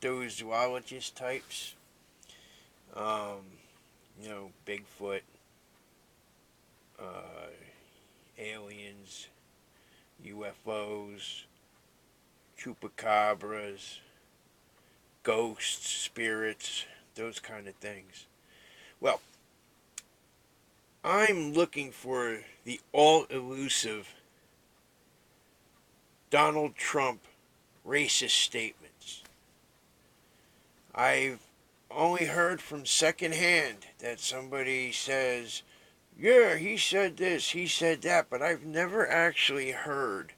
cryptozoologist types. Bigfoot, uh, aliens, UFOs, chupacabras, ghosts, spirits, those kind of things. Well, I'm looking for the all elusive Donald Trump racist statements. I've only heard from secondhand that somebody says, yeah, he said this, he said that, but I've never actually heard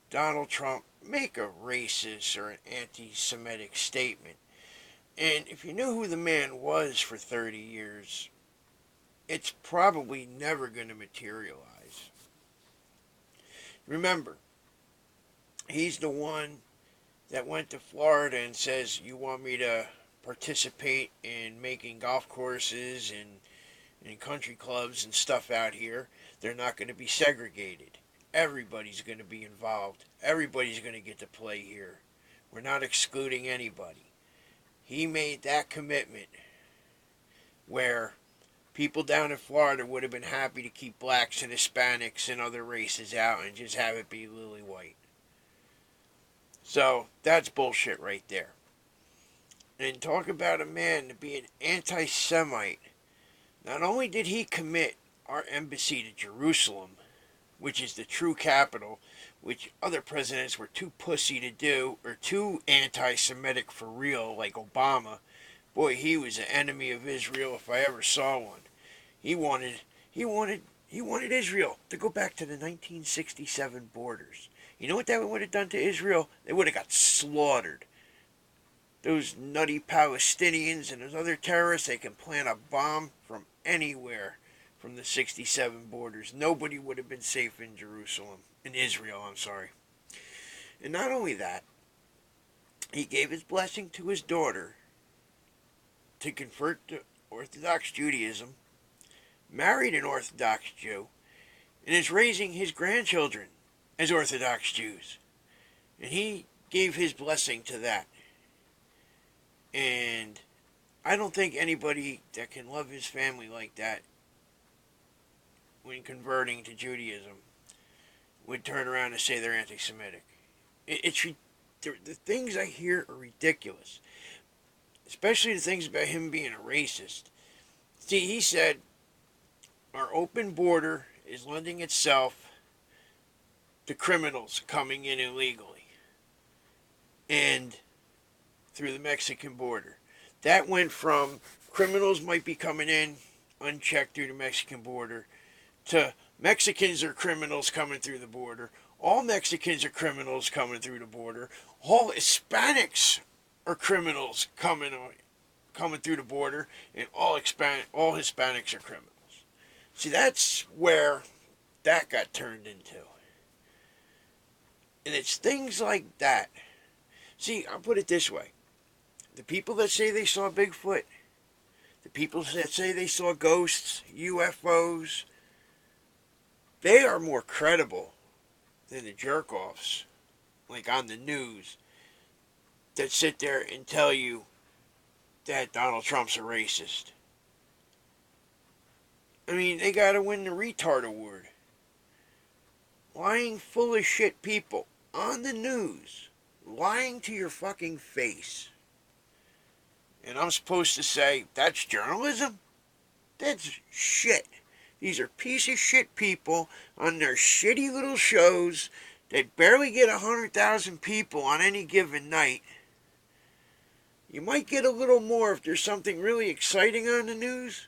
Donald Trump make a racist or an anti Semitic statement. And if you knew who the man was for 30 years, it's probably never going to materialize. Remember, he's the one that went to Florida and says, you want me to participate in making golf courses and country clubs and stuff out here? They're not going to be segregated. Everybody's going to be involved. Everybody's going to get to play here. We're not excluding anybody. He made that commitment where people down in Florida would have been happy to keep blacks and Hispanics and other races out and just have it be lily white. So that's bullshit right there. And talk about a man to be an anti-Semite. Not only did he commit our embassy to Jerusalem, which is the true capital, which other presidents were too pussy to do, or too anti-Semitic for real, like Obama. Boy, he was an enemy of Israel if I ever saw one. He wanted Israel to go back to the 1967 borders. You know what that would have done to Israel? They would have got slaughtered. Those nutty Palestinians and those other terrorists, they can plant a bomb from anywhere from the 67 borders. Nobody would have been safe in Jerusalem. In Israel, I'm sorry. And not only that, he gave his blessing to his daughter to convert to Orthodox Judaism, married an Orthodox Jew, and is raising his grandchildren as Orthodox Jews. And he gave his blessing to that. And I don't think anybody that can love his family like that when converting to Judaism would turn around and say they're anti-Semitic. The things I hear are ridiculous. Especially the things about him being a racist. See, he said, our open border is lending itself to criminals coming in illegally. And through the Mexican border. That went from criminals might be coming in unchecked through the Mexican border to Mexicans are criminals coming through the border. All Mexicans are criminals coming through the border. All Hispanics are criminals coming through the border, and all Hispanics are criminals. See, that's where that got turned into. And it's things like that. See, I'll put it this way. The people that say they saw Bigfoot, the people that say they saw ghosts, UFOs, they are more credible than the jerk-offs, like on the news, that sit there and tell you that Donald Trump's a racist. I mean, they gotta win the Retard award. Lying full of shit people on the news, lying to your fucking face. And I'm supposed to say, that's journalism? That's shit. These are piece of shit people on their shitty little shows that barely get 100,000 people on any given night. You might get a little more if there's something really exciting on the news.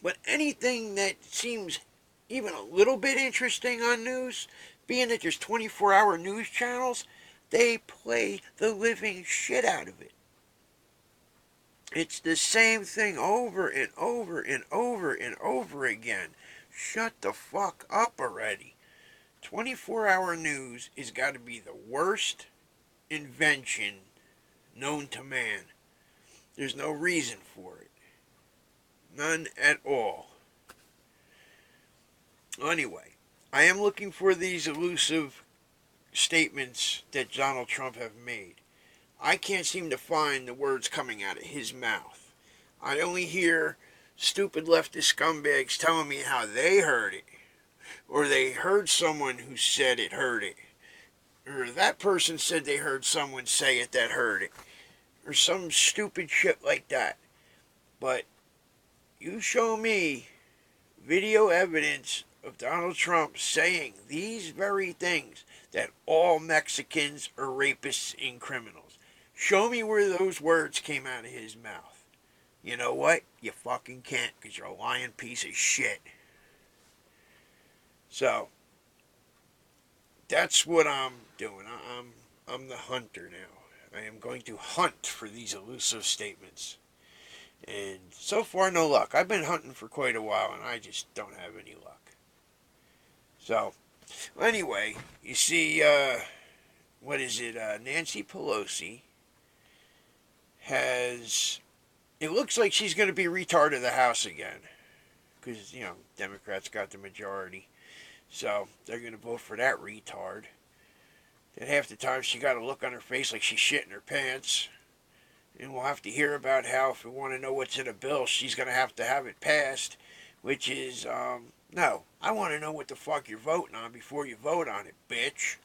But anything that seems even a little bit interesting on news, being that there's 24-hour news channels, they play the living shit out of it. It's the same thing over and over and over and over again. Shut the fuck up already. 24-hour news has got to be the worst invention known to man. There's no reason for it. None at all. Anyway, I am looking for these elusive statements that Donald Trump have made. I can't seem to find the words coming out of his mouth. I only hear stupid leftist scumbags telling me how they heard it, or they heard someone who said it heard it, or that person said they heard someone say it that heard it, or some stupid shit like that. But you show me video evidence of Donald Trump saying these very things, that all Mexicans are rapists and criminals. Show me where those words came out of his mouth. You know what? You fucking can't, because you're a lying piece of shit. So, that's what I'm doing. I'm the hunter now. I am going to hunt for these elusive statements. And so far, no luck. I've been hunting for quite a while, and I just don't have any luck. So, anyway, you see, what is it? Nancy Pelosi has... It looks like she's going to be retard of the House again. Because, Democrats got the majority. So, they're going to vote for that retard. And half the time she got a look on her face like she's shitting her pants. And we'll have to hear about how, if we want to know what's in a bill, she's going to have it passed. Which is, no. I want to know what the fuck you're voting on before you vote on it, bitch.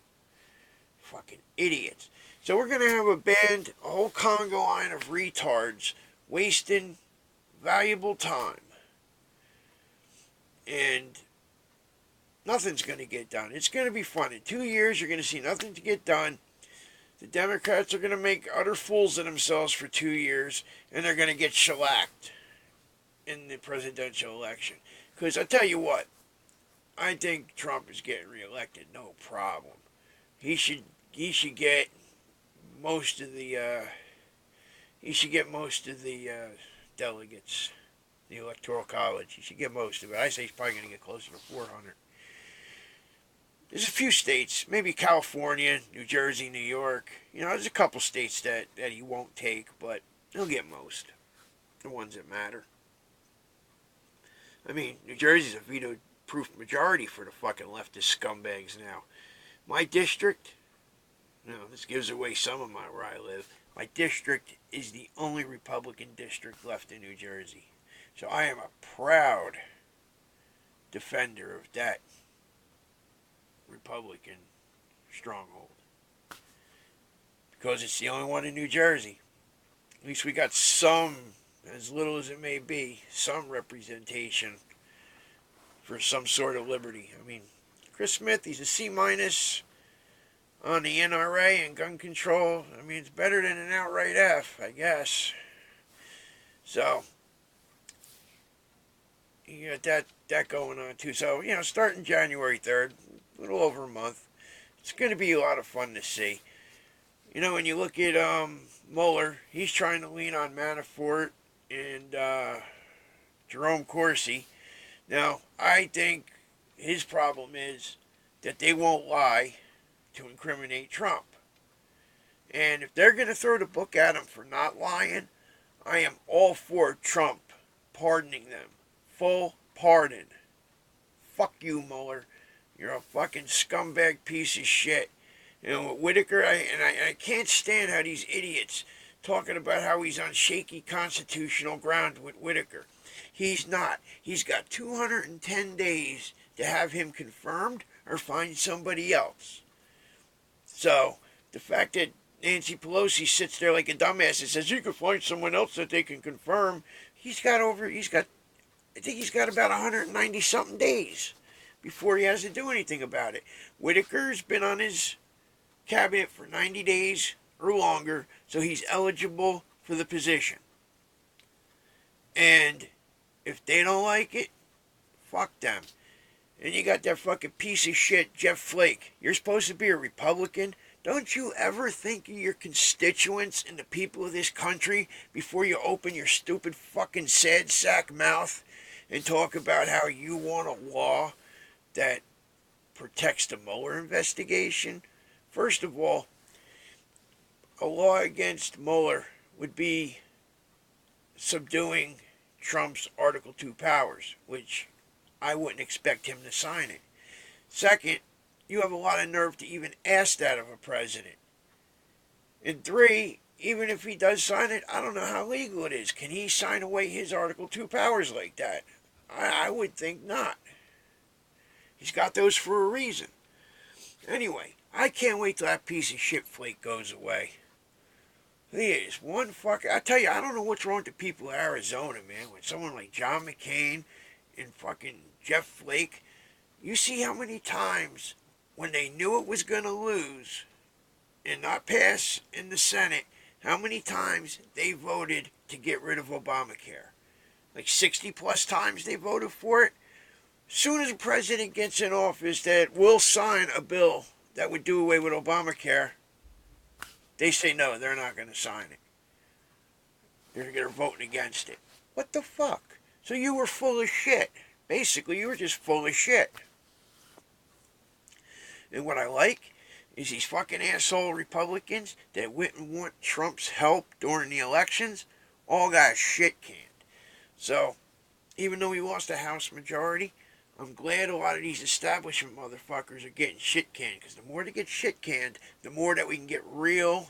Fucking idiots. So we're going to have a whole Congo line of retards wasting valuable time. And nothing's going to get done. It's going to be fun. In 2 years, you're going to see nothing to get done. The Democrats are going to make utter fools of themselves for 2 years, and they're going to get shellacked in the presidential election. Because I tell you what, I think Trump is getting reelected, no problem. He should get most of the delegates, the Electoral College. He should get most of it. I say he's probably going to get closer to 400. There's a few states, maybe California, New Jersey, New York. There's a couple states that he won't take, but he'll get most. The ones that matter. I mean, New Jersey's a veto-proof majority for the fucking leftist scumbags now. My district, this gives away some of where I live. My district is the only Republican district left in New Jersey. So I am a proud defender of that Republican stronghold. Because it's the only one in New Jersey. At least we got some, as little as it may be, some representation for some sort of liberty. I mean, Chris Smith, he's a C- on the NRA and gun control. I mean, it's better than an outright F, I guess. So, you got that going on too. So, starting January 3rd, a little over a month, it's going to be a lot of fun to see. When you look at Mueller, he's trying to lean on Manafort and Jerome Corsi. Now, I think his problem is that they won't lie to incriminate Trump. And if they're going to throw the book at him for not lying, I am all for Trump pardoning them. Full pardon. Fuck you, Mueller. You're a fucking scumbag piece of shit. With Whitaker, I can't stand how these idiots talking about how he's on shaky constitutional ground with Whitaker. He's not. He's got 210 days to have him confirmed or find somebody else. So, the fact that Nancy Pelosi sits there like a dumbass and says, you can find someone else that they can confirm, I think he's got about 190 something days before he has to do anything about it. Whitaker's been on his cabinet for 90 days or longer, so he's eligible for the position. And if they don't like it, fuck them. And you got that fucking piece of shit, Jeff Flake. You're supposed to be a Republican. Don't you ever think of your constituents and the people of this country before you open your stupid fucking sad sack mouth and talk about how you want a law that protects the Mueller investigation? First of all, a law against Mueller would be subduing Trump's Article 2 powers, which I wouldn't expect him to sign it. Second, you have a lot of nerve to even ask that of a president. And three, even if he does sign it, I don't know how legal it is. Can he sign away his Article 2 powers like that? I would think not. He's got those for a reason. Anyway, I can't wait till that piece of shit Flake goes away. He is one fucker. I tell you, I don't know what's wrong with the people of Arizona, man. When someone like John McCain and fucking Jeff Flake, you see how many times when they knew it was going to lose and not pass in the Senate, how many times they voted to get rid of Obamacare? Like 60 plus times they voted for it. Soon as a president gets in office that will sign a bill that would do away with Obamacare, they say no, they're not going to sign it. They're voting against it. What the fuck? So you were full of shit. Basically, you were just full of shit. And what I like is these fucking asshole Republicans that wouldn't want Trump's help during the elections all got shit canned. So, even though he lost the House majority, I'm glad a lot of these establishment motherfuckers are getting shit canned. Because the more they get shit canned, the more that we can get real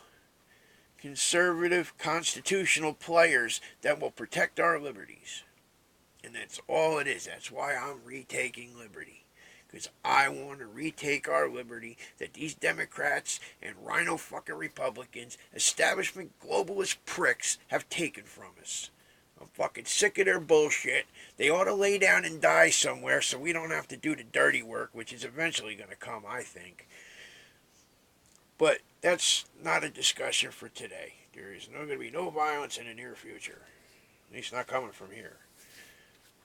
conservative constitutional players that will protect our liberties. And that's all it is. That's why I'm retaking liberty. Because I want to retake our liberty that these Democrats and rhino fucking Republicans, establishment globalist pricks, have taken from us. I'm fucking sick of their bullshit. They ought to lay down and die somewhere so we don't have to do the dirty work, which is eventually going to come, I think. But that's not a discussion for today. There is going to be no violence in the near future. At least not coming from here.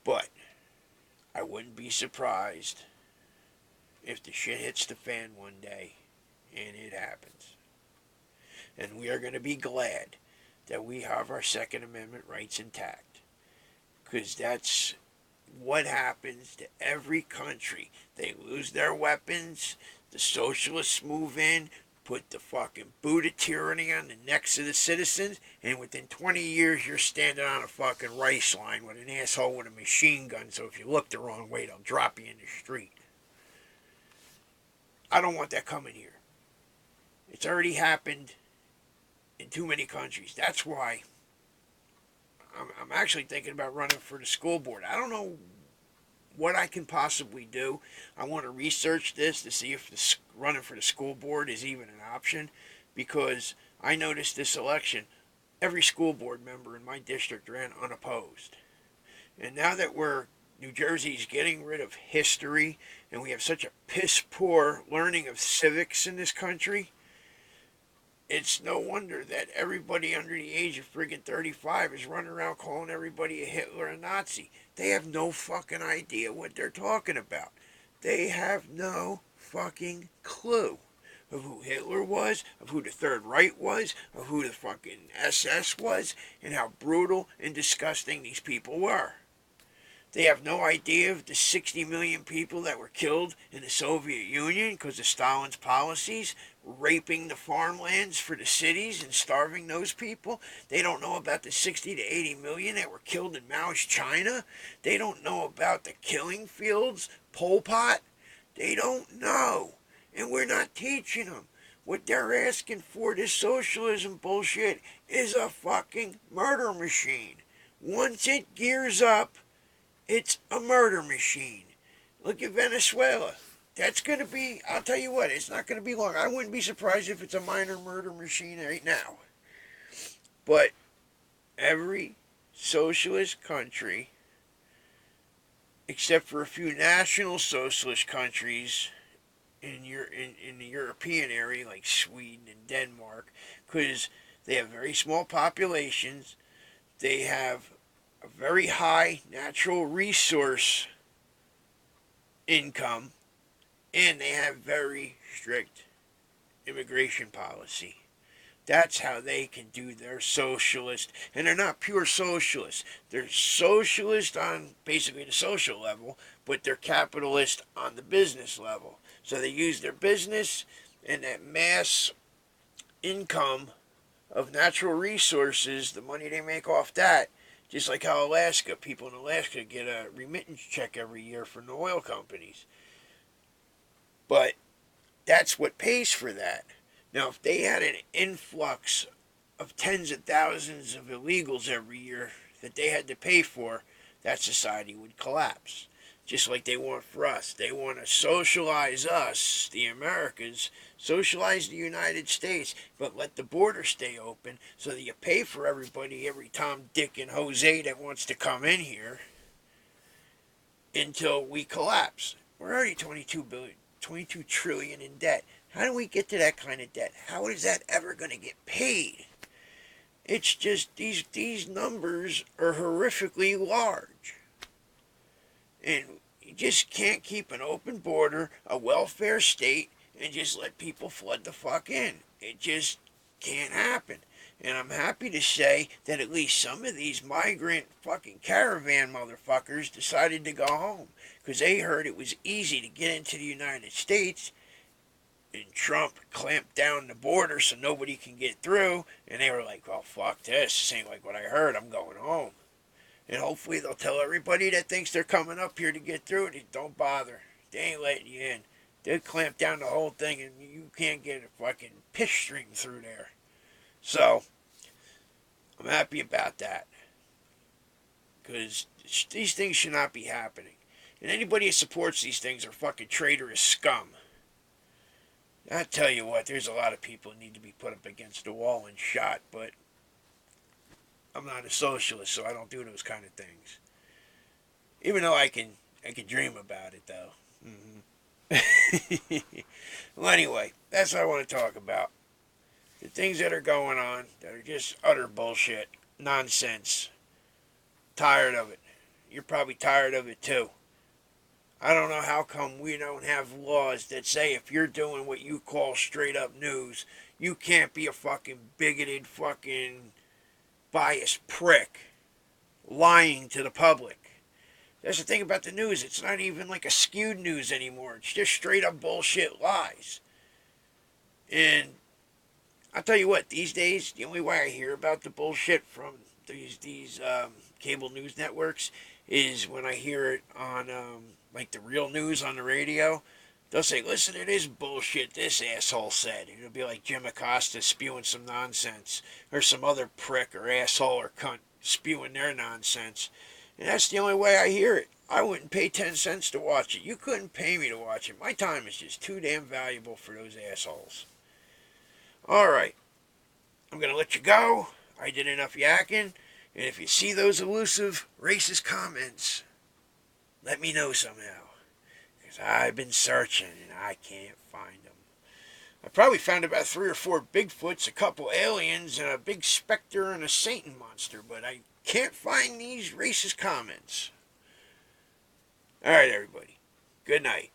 But I wouldn't be surprised if the shit hits the fan one day, and it happens. And we are going to be glad that we have our Second Amendment rights intact. Because that's what happens to every country. They lose their weapons, the socialists move in, put the fucking boot of tyranny on the necks of the citizens, and within 20 years you're standing on a fucking rice line with an asshole with a machine gun, so if you look the wrong way, they'll drop you in the street. I don't want that coming here. It's already happened in too many countries. That's why I'm actually thinking about running for the school board. I don't know what I can possibly do. I want to research this to see if running for the school board is even an option, because I noticed this election, every school board member in my district ran unopposed. And now that New Jersey's getting rid of history and we have such a piss poor learning of civics in this country, it's no wonder that everybody under the age of friggin' 35 is running around calling everybody a Hitler and Nazi. They have no fucking idea what they're talking about. They have no fucking clue of who Hitler was, of who the Third Reich was, of who the fucking SS was, and how brutal and disgusting these people were. They have no idea of the 60 million people that were killed in the Soviet Union because of Stalin's policies, raping the farmlands for the cities and starving those people. They don't know about the 60 to 80 million that were killed in Mao's China. They don't know about the killing fields, Pol Pot. They don't know. And we're not teaching them. What they're asking for, this socialism bullshit, is a fucking murder machine. Once it gears up, it's a murder machine. Look at Venezuela. That's going to be, I'll tell you what, it's not going to be long. I wouldn't be surprised if it's a minor murder machine right now. But every socialist country, except for a few national socialist countries in the European area, like Sweden and Denmark, because they have very small populations, they have a very high natural resource income, and they have very strict immigration policy. That's how they can do their socialist. And they're not pure socialists. They're socialist on basically the social level, but they're capitalist on the business level. So they use their business and that mass income of natural resources, the money they make off that, just like how people in Alaska get a remittance check every year from the oil companies. But that's what pays for that. Now, if they had an influx of tens of thousands of illegals every year that they had to pay for, that society would collapse. Just like they want for us. They want to socialize us, the Americans, socialize the United States, but let the border stay open so that you pay for everybody, every Tom, Dick, and Jose that wants to come in here until we collapse. We're already 22 trillion in debt. How do we get to that kind of debt? How is that ever going to get paid? It's just these numbers are horrifically large. And you just can't keep an open border, a welfare state, and just let people flood the fuck in. It just can't happen. And I'm happy to say that at least some of these migrant fucking caravan motherfuckers decided to go home. Because they heard it was easy to get into the United States. And Trump clamped down the border so nobody can get through. And they were like, well, fuck this. This ain't like what I heard. I'm going home. And hopefully they'll tell everybody that thinks they're coming up here to get through it, don't bother. They ain't letting you in. They'll clamp down the whole thing and you can't get a fucking piss stream through there. So, I'm happy about that. Because these things should not be happening. And anybody who supports these things are fucking traitorous scum. I tell you what, there's a lot of people who need to be put up against the wall and shot, but I'm not a socialist, so I don't do those kind of things. Even though I can dream about it, though. Well, anyway, that's what I want to talk about. The things that are going on that are just utter bullshit, nonsense. Tired of it. You're probably tired of it, too. I don't know how come we don't have laws that say if you're doing what you call straight up news, you can't be a fucking bigoted fucking biased prick lying to the public. That's the thing about the news. It's not even like a skewed news anymore. It's just straight up bullshit lies. And I'll tell you what, these days, the only way I hear about the bullshit from these cable news networks is when I hear it on like the real news on the radio. They'll say, listen to this bullshit this asshole said. It'll be like Jim Acosta spewing some nonsense. Or some other prick or asshole or cunt spewing their nonsense. And that's the only way I hear it. I wouldn't pay 10 cents to watch it. You couldn't pay me to watch it. My time is just too damn valuable for those assholes. Alright. I'm going to let you go. I did enough yakking. And if you see those elusive, racist comments, let me know somehow. Because I've been searching and I can't find them. I probably found about 3 or 4 Bigfoots, a couple aliens, and a big specter and a Satan monster. But I can't find these racist comments. Alright, everybody. Good night.